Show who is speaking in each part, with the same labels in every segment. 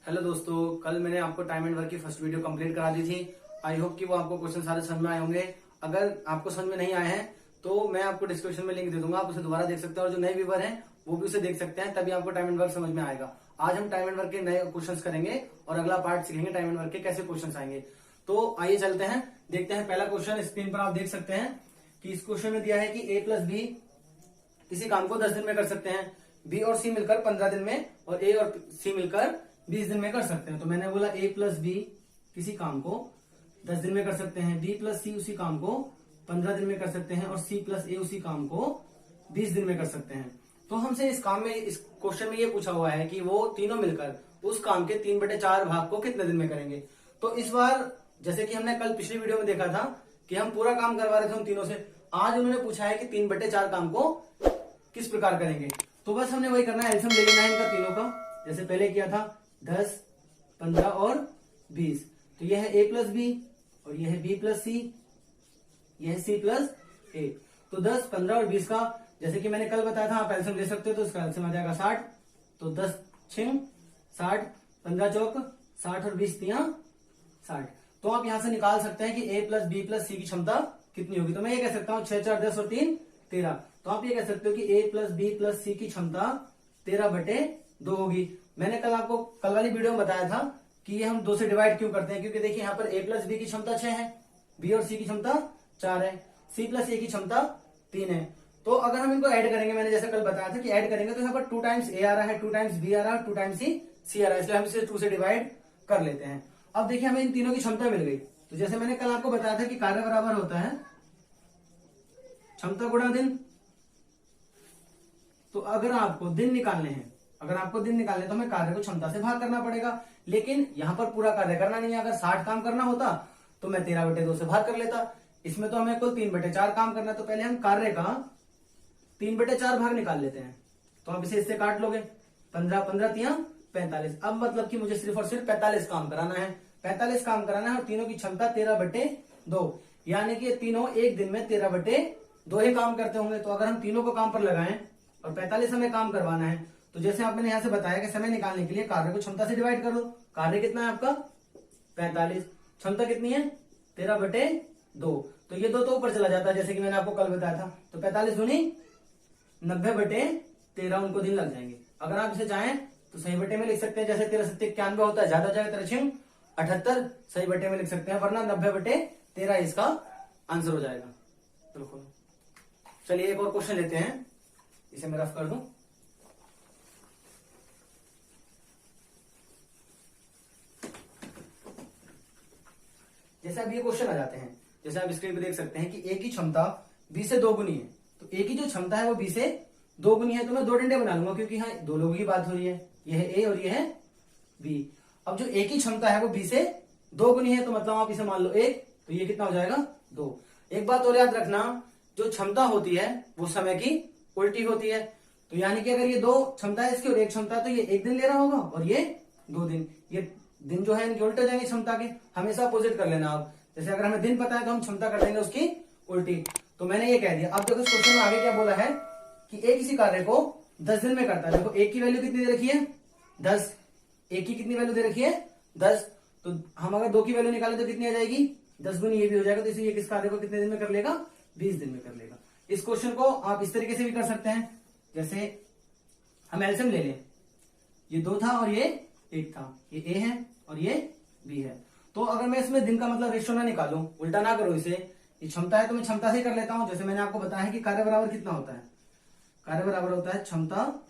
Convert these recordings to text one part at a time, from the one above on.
Speaker 1: Hello दोस्तों, कल मैंने आपको टाइम एंड वर्क की फर्स्ट वीडियो कंप्लीट करा दी थी। आई होप कि वो आपको क्वेश्चन सारे समझ में आए होंगे। अगर आपको समझ में नहीं आए हैं तो मैं आपको डिस्क्रिप्शन में लिंक दे दूंगा, आप उसे दोबारा देख सकते हैं और जो नए व्यूवर हैं वो भी उसे देख सकते हैं, तभी आपको टाइम एंड वर्क समझ में आएगा। आज हम टाइम एंड वर्क के नए क्वेश्चन करेंगे और अगला पार्ट सीखेंगे टाइम एंड वर्क के कैसे क्वेश्चन आएंगे। तो आइए चलते हैं, देखते हैं। पहला क्वेश्चन स्क्रीन पर आप देख सकते हैं कि इस क्वेश्चन में दिया है कि a प्लस बी किसी काम को 10 दिन में कर सकते हैं, बी और सी मिलकर 15 दिन में और ए और सी मिलकर 20 दिन में कर सकते हैं। तो मैंने बोला ए प्लस बी किसी काम को 10 दिन में कर सकते हैं, बी प्लस सी उसी काम को 15 दिन में कर सकते हैं और सी प्लस ए उसी काम को 20 दिन में कर सकते हैं। तो हमसे इस क्वेश्चन में ये पूछा हुआ है कि वो तीनों मिलकर उस काम के 3/4 भाग को कितने दिन में करेंगे। तो इस बार जैसे कि हमने कल पिछली वीडियो में देखा था कि हम पूरा काम करवा रहे थे उन तीनों से, आज उन्होंने पूछा है कि 3/4 काम को किस प्रकार करेंगे। तो बस हमने वही करना है, एलसीएम ले लेना है इनका तीनों का। जैसे पहले किया था 10, 15 और 20। तो यह है a प्लस बी और यह है b प्लस सी, यह है c प्लस a। तो 10, 15 और 20 का जैसे कि मैंने कल बताया था, आप एलसीएम ले सकते हो। तो इसका एलसीएम आ जाएगा 60। तो 10 6 60, 15 चौक 60 और 20 तिया 60। तो आप यहां से निकाल सकते हैं कि a प्लस बी प्लस सी की क्षमता कितनी होगी। तो मैं ये कह सकता हूँ 6 4 10 और 3 13। तो आप ये कह सकते हो कि a प्लस बी प्लस सी की क्षमता 13/2 होगी। मैंने कल आपको कल वाली वीडियो में बताया था कि ये हम 2 से डिवाइड क्यों करते हैं, क्योंकि देखिए यहाँ पर a प्लस बी की क्षमता 6 है, b और c की क्षमता 4 है, c प्लस a की क्षमता 3 है। तो अगर हम इनको ऐड करेंगे, मैंने जैसे कल बताया था कि ऐड करेंगे, तो यहाँ पर 2 टाइम्स a आ रहा है, 2 टाइम्स b आ रहा है, 2 टाइम्स c आ रहा है, इसलिए हम इसे 2 से डिवाइड कर लेते हैं। अब देखिए हमें इन तीनों की क्षमता मिल गई। तो जैसे मैंने कल आपको बताया था कि कार्य बराबर होता है क्षमता गुणा दिन। तो अगर आपको दिन निकालने हैं, तो हमें कार्य को क्षमता से भाग करना पड़ेगा। लेकिन यहां पर पूरा कार्य करना नहीं है। अगर 60 काम करना होता तो मैं 13/2 से भाग कर लेता। इसमें तो हमें कुल 3/4 काम करना है। तो पहले हम कार्य का 3/4 भाग निकाल लेते हैं। तो आप इसे इससे काट लोगे, 15 15 तिया 45। अब मतलब कि मुझे सिर्फ और सिर्फ 45 काम कराना है, 45 काम कराना है और तीनों की क्षमता 13/2, यानी कि तीनों एक दिन में 13/2 ही काम करते होंगे। तो अगर हम तीनों को काम पर लगाएं और 45 हमें काम करवाना है, तो जैसे आपने यहां से बताया कि समय निकालने के लिए कार्य को क्षमता से डिवाइड कर दो। कार्य कितना है आपका 45, क्षमता कितनी है 13/2। तो ये 2 तो ऊपर चला जाता है, जैसे कि मैंने आपको कल बताया था। तो 45 दूनी 90/13 उनको दिन लग जाएंगे। अगर आप इसे चाहें तो सही बटे में लिख सकते हैं, जैसे 13 7 91 होता है, ज्यादा हो जाएगा 73 सही बटे में लिख सकते हैं, वरना 90/13 इसका आंसर हो जाएगा। बिल्कुल। चलिए एक और क्वेश्चन लेते हैं, इसे मैं रफ कर दूं। जैसे अब ये क्वेश्चन आ जाते हैं, जैसे आप स्क्रीन पे देख सकते हैं कि a की क्षमता b से 2 गुनी है। तो a की जो क्षमता है वो b से 2 गुनी है। तो मैं 2 डंडे बना लूंगा, क्योंकि यहाँ 2 लोगों की बात हो रही है, ये है a और ये है b। अब जो a की क्षमता है वो b से 2 गुनी है, तो मतलब आप इसे मान लो 1, तो ये कितना हो जाएगा 2। एक बात और याद रखना, जो क्षमता होती है वो समय की उल्टी होती है। तो यानी कि अगर ये 2 क्षमता है इसकी और 1 क्षमता है, तो ये 1 दिन ले रहा होगा और ये 2 दिन। ये दिन जो है इनके उल्टे जाएंगे क्षमता के, हमेशा अपोजिट कर लेना आप। जैसे अगर हमें दिन पता है तो हम क्षमता कर देंगे उसकी उल्टी। तो मैंने ये कह दिया। अब देखो इस क्वेश्चन में आगे क्या बोला है कि एक किसी कार्य को 10 दिन में करता है। देखो एक की वैल्यू कितनी दे रखी है 10, एक की कितनी वैल्यू दे रखी है 10। तो हम अगर 2 की वैल्यू निकालें तो कितनी आ जाएगी 10 गुनी ये भी हो जाएगा। तो इसलिए किस कार्य को कितने दिन में कर लेगा 20 दिन में कर लेगा। इस क्वेश्चन को आप इस तरीके से भी कर सकते हैं, जैसे हम एलसीएम ले लें, ये 2 था और ये 1 था, ये a है और ये b है। तो अगर मैं इसमें दिन का मतलब रेशियो ना निकालूं, उल्टा ना करो इसे, ये क्षमता है तो मैं क्षमता से ही कर लेता हूं। जैसे मैंने आपको बताया कि कार्य बराबर कितना होता है, कार्य बराबर होता है क्षमता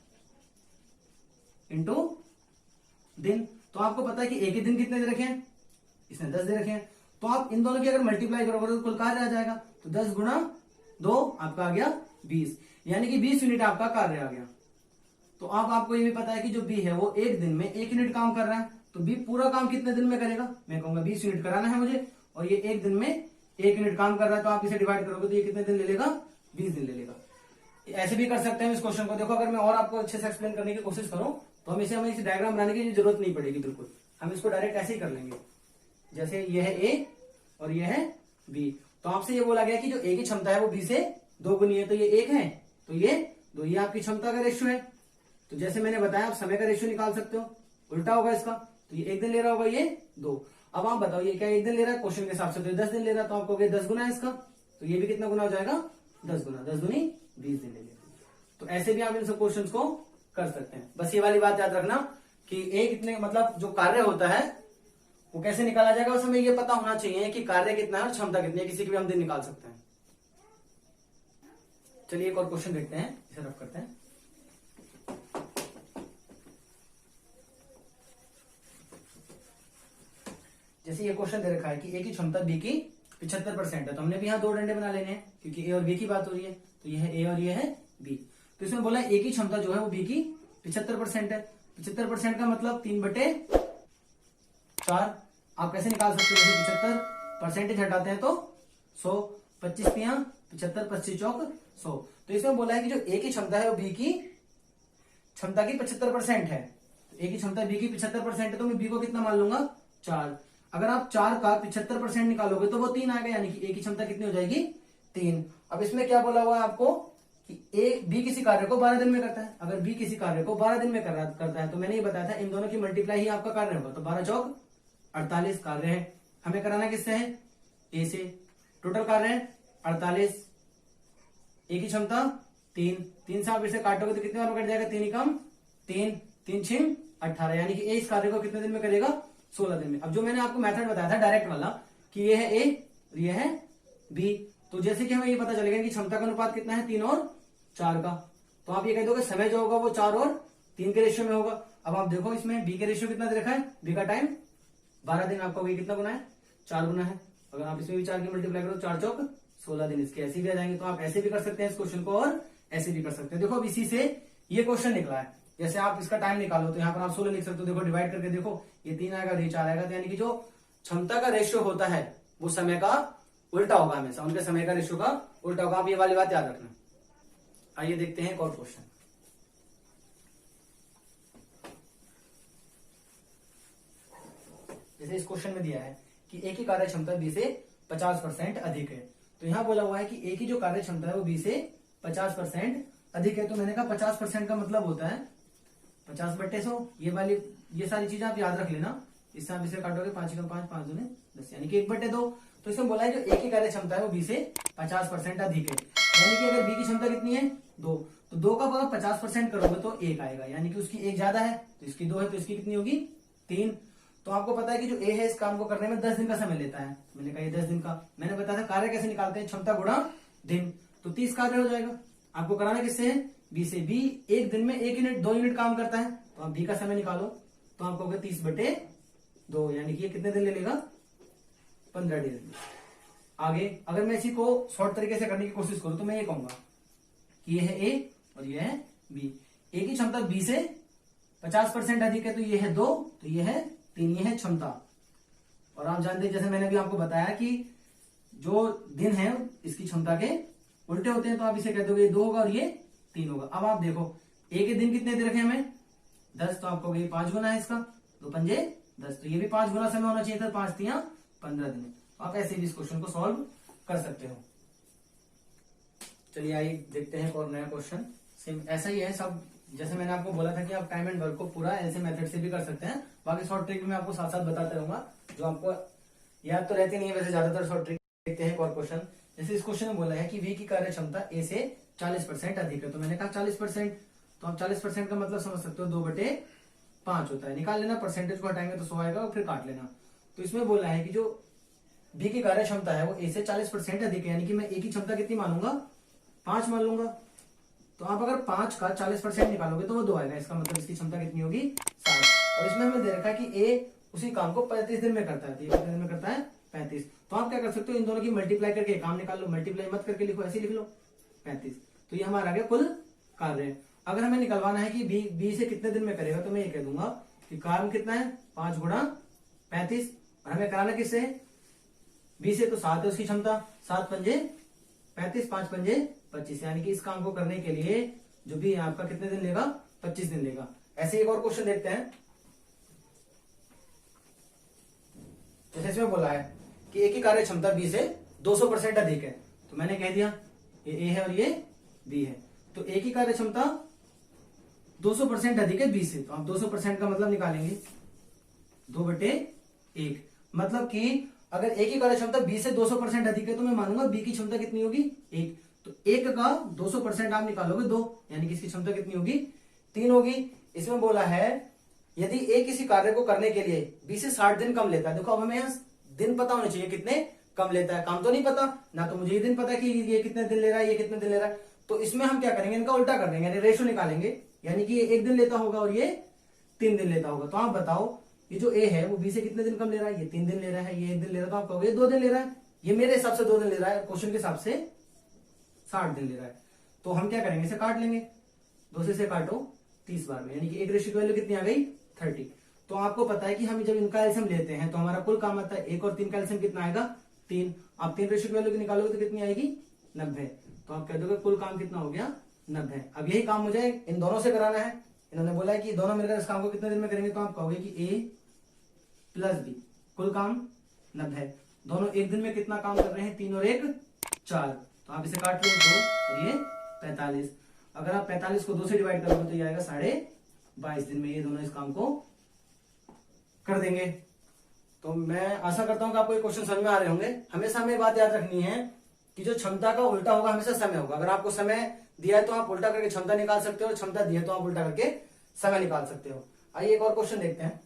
Speaker 1: इंटू दिन। तो आपको पता है कि एक ही दिन कितने दे रखे हैं, इसने 10 दे रखे हैं। तो आप इन दोनों की अगर मल्टीप्लाई करोगे तो कुल कार्य आ जाएगा। तो 10 गुणा 2 आपका आ गया 20, यानी कि 20 यूनिट आपका कार्य आ गया। तो अब आपको ये भी पता है कि जो बी है वो एक दिन में 1 यूनिट काम कर रहा है। तो बी पूरा काम कितने दिन में करेगा, मैं कहूंगा 20 यूनिट कराना है मुझे, और ये एक दिन में 1 यूनिट काम कर रहा है। तो आप इसे डिवाइड करोगे तो ये कितने दिन ले लेगा 20 दिन ले लेगा। ऐसे भी कर सकते हैं इस क्वेश्चन को। देखो अगर मैं और आपको अच्छे से एक्सप्लेन करने की कोशिश करूं तो हमें इसे डायग्राम बनाने की जरूरत नहीं पड़ेगी, बिल्कुल हम इसको डायरेक्ट ऐसे ही कर लेंगे। जैसे ये है ए और ये है बी। तो आपसे ये बोला गया कि जो ए की क्षमता है वो बी से 2 गुनी है। तो ये 1 है तो ये 2, ये आपकी क्षमता का रेशियो है। तो जैसे मैंने बताया आप समय का रेशियो निकाल सकते हो, उल्टा होगा इसका। तो ये 1 दिन ले रहा होगा, ये 2। अब आप बताओ ये क्या 1 दिन ले रहा है, क्वेश्चन के हिसाब से तो ये 10 दिन ले रहा है, तो आपको 10 गुना है इसका, तो ये भी कितना गुना हो जाएगा, 10 गुना, 10 दूनी 20 दिन ले लेंगे। तो ऐसे भी आप इन सब क्वेश्चन को कर सकते हैं। बस ये वाली बात याद रखना कि एक इतने मतलब जो कार्य होता है वो कैसे निकाला जाएगा, उस हमें ये पता होना चाहिए कि कार्य कितना है और क्षमता कितनी है, किसी की भी हम दिन निकाल सकते हैं। चलिए एक और क्वेश्चन देखते हैं, इसे रफ करते हैं। जैसे ये क्वेश्चन दे रखा है कि ए की क्षमता बी की 75% है, तो हमने भी यहाँ 2 डंडे बना लेने हैं क्योंकि ए और बी की बात हो रही है, तो ये है ए और ये है बी। तो इसमें बोला ए की क्षमता जो है वो बी की 75% है। 75% का मतलब 3/4। आप कैसे निकाल सकते हो, जैसे 75 परसेंटेज हटाते हैं तो 100, 25 तिया 75, 25 चौक 100। तो इसमें बोला है कि जो ए की क्षमता है वो बी की क्षमता की 75% है। ए की क्षमता बी की 75% है, तो मैं बी को कितना मान लूंगा, 4। अगर आप 4 का 75% निकालोगे तो वो 3 आएगा, यानी कि ए की क्षमता कितनी हो जाएगी, 3। अब इसमें क्या बोला हुआ है आपको कि बी किसी कार्य को 12 दिन में करता है। अगर बी किसी कार्य को 12 दिन में करता है, तो मैंने ये बताया था इन दोनों की मल्टीप्लाई ही आपका कार्य होगा, तो 12 चौक 48 कार्य है। हमें कराना किससे है, ए से। टोटल कार्य है 48, ए की क्षमता 3 से आप इसे काटोगे तो कितने बार में कट जाएगा, 3 कम 3, 3 6 18, यानी कि ए इस कार्य को कितने दिन में करेगा, 16 दिन में। अब जो मैंने आपको मेथड बताया था डायरेक्ट वाला कि ये है ए और ये है बी, तो जैसे कि हमें ये पता चलेगा कि क्षमता का अनुपात कितना है, 3 और 4 का, तो आप ये कह दोगे समय जो होगा वो 4 और 3 के रेशियो में होगा। अब आप देखो इसमें बी के रेशियो कितना दे रखा है, बी का टाइम 12 दिन, आपका वही कितना गुना है, 4 गुना है। अगर आप इसमें भी 4 की मल्टीप्लाई करो, 4 चौक 16 दिन, इसके ऐसे भी आ जाएंगे। तो आप ऐसे भी कर सकते हैं इस क्वेश्चन को और ऐसे भी कर सकते हैं। देखो अब इसी से ये क्वेश्चन निकला है, जैसे आप इसका टाइम निकालो तो यहाँ पर आप 16 लिख सकते हो। देखो डिवाइड करके देखो, ये 3 आएगा और ये 4 आएगा, तो यानी कि जो क्षमता का रेशियो होता है वो समय का उल्टा होगा, हमेशा उनके समय का रेशियो का उल्टा होगा। आप ये वाली बात याद रखना। आइए देखते हैं एक और क्वेश्चन। जैसे इस क्वेश्चन में दिया है कि ए की कार्य क्षमता बी से 50% अधिक है, तो यहां बोला हुआ है कि ए की जो कार्य क्षमता है वो बी से 50% अधिक है। तो मैंने कहा 50% का मतलब होता है 50/100। ये वाली ये सारी चीजें आप याद रख लेना। इससे आप इसे काटोगे 5 का 5, 5 दूने 10, यानी कि 1/2। तो इसमें बोला है जो ए की कार्य क्षमता है वो बी से 50% अधिक है, यानी कि अगर बी की क्षमता कितनी है, 2, तो 2 का अगर 50% करोगे तो 1 आएगा, यानी कि उसकी 1 ज्यादा है, तो इसकी 2 है, तो इसकी कितनी होगी, 3। तो आपको पता है कि जो ए है इस काम को करने में 10 दिन का समय लेता है, तो मैंने कहा ये 10 दिन का। मैंने बताया था कार्य कैसे निकालते हैं, क्षमता गुणा दिन, तो 30 कार्य हो जाएगा। आपको कराना किससे है, बी से। बी 1 दिन में 1 यूनिट 2 यूनिट काम करता है, तो आप बी का समय निकालो, तो आपको होगा 30/2, यानी कि ये कितने दिन ले लेगा, 15 दिन। आगे अगर मैं इसी को शॉर्ट तरीके से करने की कोशिश करूं तो मैं ये कहूंगा कि ये है ए और ये है बी। ए की क्षमता बी से 50% अधिक है, तो ये है 2, तो ये है 3, ये है क्षमता। और आप जानते हैं, जैसे मैंने भी आपको बताया कि जो दिन है इसकी क्षमता के उल्टे होते हैं, तो आप इसे कहते हो ये 2 होगा और ये 3 होगा। अब आप देखो ए के दिन कितने दे रखे हमें, 10, तो आपको ये 5 गुना है इसका, 2 पंजे 10, तो ये भी 5 गुना समय होना चाहिए था, 5 तिया 15 दिन। आप ऐसे भी इस क्वेश्चन को सॉल्व कर सकते हो। चलिए आइए देखते हैं और नया क्वेश्चन। सेम ऐसा ही है सब, जैसे मैंने आपको बोला था कि आप टाइम एंड वर्क को पूरा ऐसे मेथड से भी कर सकते हैं। बाकी शॉर्ट ट्रिक मैं आपको साथ साथ बताते रहूंगा, जो आपको याद तो रहती नहीं है वैसे ज्यादातर शॉर्ट ट्रिक। देखते हैं एक और क्वेश्चन। जैसे इस क्वेश्चन में बोला है कि वी की कार्य क्षमता ए से 40% अधिक है, तो मैंने कहा 40%, तो आप 40% का मतलब समझ सकते हो 2/5 होता है। निकाल लेना, परसेंटेज को हटाएंगे तो 100 आएगा और फिर काट लेना। तो इसमें बोला है कि जो बी की कार्य क्षमता है वो ए से 40% अधिक है, यानी कि मैं ए की क्षमता कितनी मानूंगा, 5 मान लूंगा। तो आप अगर 5 का 40% निकालोगे तो वो 2 आएगा, इसका मतलब इसकी क्षमता कितनी होगी, 7। और इसमें हमें दे रखा है कि ए उसी काम को 35 दिन में करता है, तो ये कितने दिन में करता है, 35। तो आप क्या कर सकते हो, इन दोनों की मल्टीप्लाई करके काम निकाल लो, मल्टीप्लाई मत करके लिखो, ऐसे लिख लो 35। तो ये हमारा आ गया कुल कार्य। अगर हमें निकलवाना है कि बी से कितने दिन में करेगा, तो मैं ये कह दूंगा कि कार्य कितना है, 5 गुणा 35, और हमें कराना किससे, बी से, तो 7 है उसकी क्षमता, 7 पंजे 35, 5 पंजे 25, यानी कि इस काम को करने के लिए जो भी आपका कितने दिन लेगा, 25 दिन लेगा। ऐसे एक और क्वेश्चन देखते हैं। जैसे इसमें बोला है कि ए की कार्य क्षमता बी से 200% अधिक है, तो मैंने कह दिया ये ए है और ये बी है, तो ए की कार्य क्षमता 200% अधिक है बी से, तो आप 200% का मतलब निकालेंगे 2/1। मतलब कि अगर ए की कार्य क्षमता बी से 200% अधिक है तो मैं मानूंगा बी की क्षमता कितनी होगी 1। तो 1 का 200% आप निकालोगे 2, यानी कि इसकी क्षमता कितनी होगी 3 होगी। इसमें बोला है यदि ए किसी कार्य को करने के लिए बी से 60 दिन कम लेता है। देखो अब हमें यहाँ दिन पता होने चाहिए कितने कम लेता है, काम तो नहीं पता ना, तो मुझे ये दिन पता है कि ये कितने दिन ले रहा है, ये कितने दिन ले रहा है। तो इसमें हम क्या करेंगे, इनका उल्टा कर देंगे, यानी रेशो निकालेंगे, यानी कि ये 1 दिन लेता होगा और ये 3 दिन लेता होगा। तो आप बताओ ये जो ए है वो बी से कितने दिन कम ले रहा है, ये 3 दिन ले रहा है, ये 1 दिन ले रहा है, तो आप कहोगे 2 दिन ले रहा है। ये मेरे हिसाब से 2 दिन ले रहा है, क्वेश्चन के हिसाब से 60 दिन ले रहा है। तो हम क्या करेंगे, इसे काट लेंगे, 2 से काटो 30 बार में, यानी कि एक रेशियो की वैल्यू कितनी आ गई 30। तो आपको पता है कि हम जब इनका एलसीएम लेते हैं तो हमारा कुल काम आता है 1 और 3 का एलसीएम कितना आएगा 3। आप 3 रेशियो की वैल्यू निकालोगे तो कितनी आएगी 90। तो आप कह दोगे कुल काम कितना हो गया 90। अब यही काम मुझे इन दोनों से कराना है। इन्होंने बोला है कि दोनों मिलकर इस काम को कितने दिन में करेंगे, तो आप कहोगे कि ए प्लस बी कुल काम 90। दोनों एक दिन में कितना काम कर रहे हैं, 3 और 1 4। तो आप इसे काट लो 2 और ये 45। अगर आप 45 को 2 से डिवाइड करोगे तो ये आएगा 22.5 दिन में ये दोनों इस काम को कर देंगे। तो मैं आशा करता हूं कि आपको ये क्वेश्चन समझ में आ रहे होंगे। हमेशा हमें बात याद रखनी है कि जो क्षमता का उल्टा होगा हमेशा समय होगा। अगर आपको समय दिया है तो आप उल्टा करके क्षमता निकाल सकते हो, और क्षमता दी है तो आप उल्टा करके समय निकाल सकते हो। आइए एक और क्वेश्चन देखते हैं।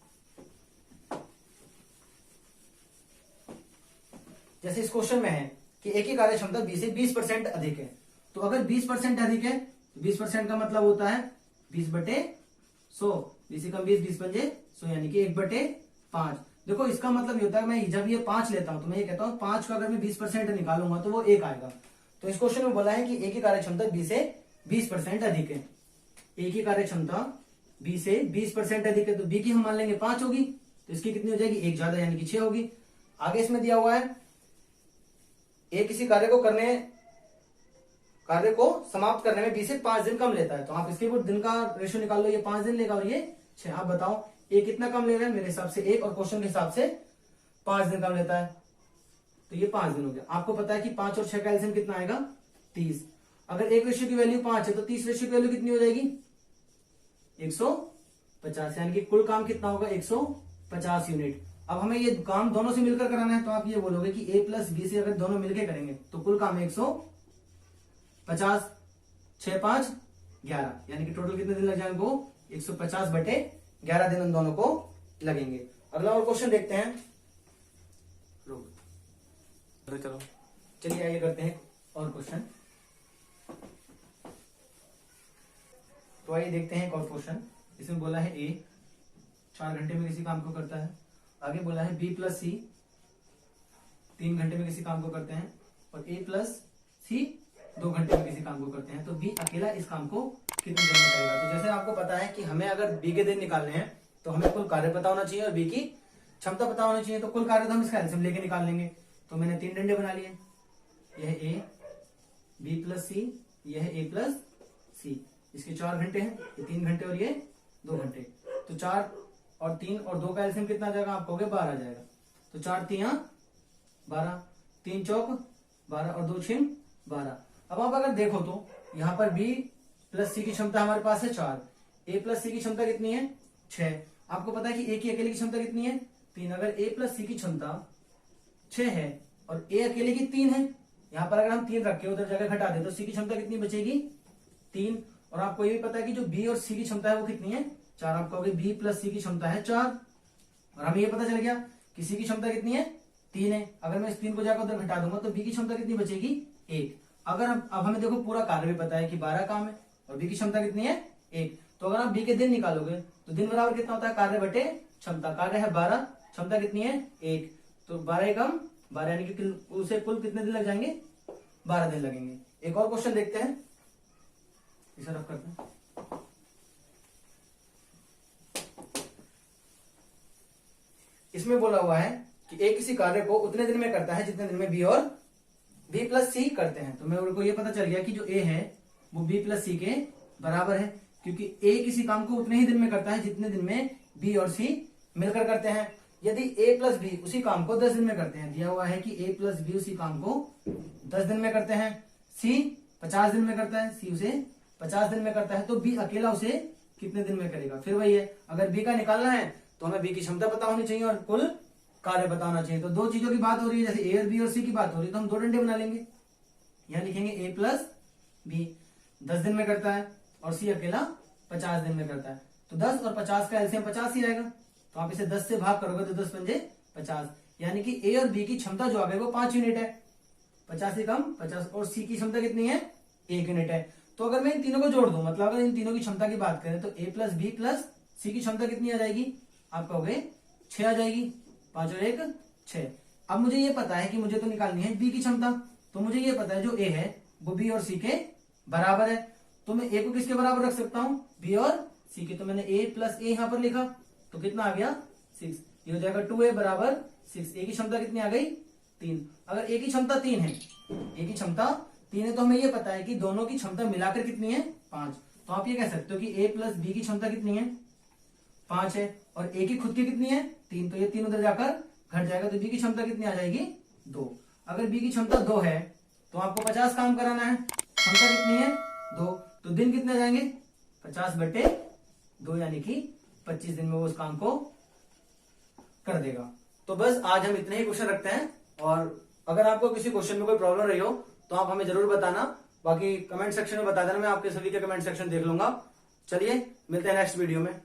Speaker 1: जैसे इस क्वेश्चन में है कि ए की कार्य क्षमता बी से 20% अधिक है। तो अगर 20% अधिक है, 20% का मतलब होता है 20/100, 20 कम 20, 20 पंजे 100, यानी कि 1/5। देखो इसका मतलब ये होता है मैं जब ये 5 लेता हूं तो मैं ये कहता हूं 5 का अगर मैं 20% निकालूंगा तो वो 1 आएगा। तो इस क्वेश्चन में बोला है कि ए की कार्य क्षमता बी से 20% अधिक है। ए की कार्य क्षमता बी से 20% अधिक है, तो बी की हम मान लेंगे 5 होगी, तो इसकी कितनी हो जाएगी 1 ज्यादा, यानी कि 6 होगी। आगे इसमें दिया हुआ है ए किसी कार्य को समाप्त करने में बी से 5 दिन कम लेता है। तो आप इसके दिन का रेशियो निकाल लो, ये 5 दिन लेगा और ये 6। आप बताओ ए कितना कम ले रहा है, मेरे हिसाब से 1, और क्वेश्चन के हिसाब से 5 दिन कम लेता है, तो ये 5 दिन हो गया। आपको पता है कि 5 और 6 का एलसीएम कितना आएगा 30। अगर एक रेशियो की वैल्यू 5 है तो 30 रेशियो की वैल्यू कितनी हो जाएगी 150, यानी कि कुल काम कितना होगा 150 यूनिट। अब हमें ये काम दोनों से मिलकर कराना है, तो आप ये बोलोगे कि ए प्लस बी से अगर दोनों मिलकर करेंगे तो कुल काम 150, 6 5 11, यानी कि टोटल कितने दिन लग जाएंगे वो 150/11 दिन उन दोनों को लगेंगे। अगला और क्वेश्चन देखते हैं। चलो चलिए आइए करते हैं और क्वेश्चन। तो आइए देखते हैं एक और क्वेश्चन। इसमें बोला है ए 4 घंटे में किसी काम को करता है। आगे बोला है बी प्लस सी 3 घंटे में किसी काम को करते हैं, और ए प्लस सी 2 घंटे में किसी काम को करते हैं। तो बी अकेला इस काम को कितने दिन में करेगा। तो जैसे आपको पता है कि हमें अगर बी के दिन निकालने हैं तो हमें कुल कार्य पता होना चाहिए और बी की क्षमता पता होनी चाहिए। तो कुल कार्य तो हम इसका एलसीएम लेके निकाल लेंगे। तो मैंने 3 डंडे बना लिए, यह ए बी प्लस सी, यह ए प्लस सी। इसके 4 घंटे हैं, ये 3 घंटे और ये 2 घंटे। तो 4 और 3 और 2 का एलसीएम कितना आ जाएगा, आप कहोगे 12 आ जाएगा। तो 4 3 12, 3 चौक 12 और 2 6 12। अब आप अगर देखो तो यहाँ पर बी प्लस सी की क्षमता हमारे पास है 4, ए प्लस सी की क्षमता कितनी है 6। आपको पता है कि ए की अकेले की क्षमता कितनी है 3। अगर ए प्लस सी की क्षमता 6 है और ए अकेले की 3 है, यहाँ पर अगर हम 3 रख के उधर जगह घटा दे तो सी की क्षमता कितनी बचेगी 3। और आपको ये भी पता है कि जो बी और सी की क्षमता है वो कितनी है 4। आप कहोगे बी प्लस सी की क्षमता है 4, और हमें ये पता चल गया कि सी की क्षमता कितनी है 3 है। अगर मैं इस 3 को जाकर उधर घटा दूंगा तो बी की क्षमता कितनी बचेगी 1। अगर अब हमें देखो पूरा कार्य भी पता है कि 12 काम है और बी की क्षमता कितनी है 1। तो अगर आप बी के दिन निकालोगे तो दिन बराबर कितना होता है कार्य बटे क्षमता। कार्य है 12, क्षमता कितनी है 1, तो 12 कम 12, यानी कि उसे कुल कितने दिन लग जाएंगे 12 दिन लगेंगे। एक और क्वेश्चन देखते हैं, इसे रफ करते हैं। इसमें बोला हुआ है कि ए किसी कार्य को उतने दिन में करता है जितने दिन में बी और बी प्लस सी करते हैं। तो मेरे को ये पता चल गया कि जो ए है वो बी प्लस सी के बराबर है, क्योंकि ए किसी काम को उतने ही दिन में करता है जितने दिन में बी और सी मिलकर करते हैं। यदि ए प्लस बी उसी काम को 10 दिन में करते हैं, दिया हुआ है कि ए प्लस बी उसी काम को 10 दिन में करते हैं, सी 50 दिन में करता है, सी उसे 50 दिन में करता है, तो बी अकेला उसे कितने दिन में करेगा। फिर वही है, अगर बी का निकालना है तो हमें बी की क्षमता पता होनी चाहिए और कुल कार्य पता होना चाहिए। तो दो चीजों की बात हो रही है, जैसे ए और बी और सी की बात हो रही है, तो हम दो डंडे बना लेंगे। यहाँ लिखेंगे ए प्लस बी 10 दिन में करता है और सी अकेला 50 दिन में करता है। तो 10 और 50 का एलसीएम 50 ही आएगा। तो आप इसे 10 से भाग करोगे तो 10 पंजे 50, यानी कि ए और बी की क्षमता जो आ गई वो 5 यूनिट है। 50 से कम 50, और सी की क्षमता कितनी है? 1 यूनिट है। तो अगर मैं इन तीनों को जोड़ दूं, मतलब अगर इन तीनों की क्षमता की बात करें, तो ए प्लस बी प्लस सी की क्षमता कितनी आ जाएगी? आप कहोगे 6 आ जाएगी। 5 और 1 6। अब मुझे ये पता है कि मुझे तो निकालनी है बी की क्षमता। तो मुझे ये पता है जो ए है वो बी और सी के बराबर है। तो मैं ए को किसके बराबर रख सकता हूं? बी और सी के। तो मैंने ए प्लस ए यहां पर लिखा, तो कितना आ गया? 6। ये हो जाएगा 2a बराबर 6। ए की क्षमता कितनी आ गई? 3। अगर ए की क्षमता 3 है, ए की क्षमता 3 है, तो हमें ये पता है कि दोनों की क्षमता मिलाकर कितनी है? 5। तो आप ये कह सकते हो कि ए प्लस बी की क्षमता कितनी है? 5 है। और ए की खुद की कितनी है? 3। तो ये 3 उधर जाकर घट जाएगा, तो बी की क्षमता कितनी आ जाएगी? 2। अगर बी की क्षमता 2 है तो आपको 50 काम कराना है। क्षमता कितनी है? 2। तो दिन कितने आ जाएंगे? 50/2, यानी कि 25 दिन में वो उस काम को कर देगा। तो बस आज हम इतने ही क्वेश्चन रखते हैं, और अगर आपको किसी क्वेश्चन में कोई प्रॉब्लम रही हो तो आप हमें जरूर बताना। बाकी कमेंट सेक्शन में बता देना, मैं आपके सभी के कमेंट सेक्शन देख लूंगा। चलिए मिलते हैं नेक्स्ट वीडियो में।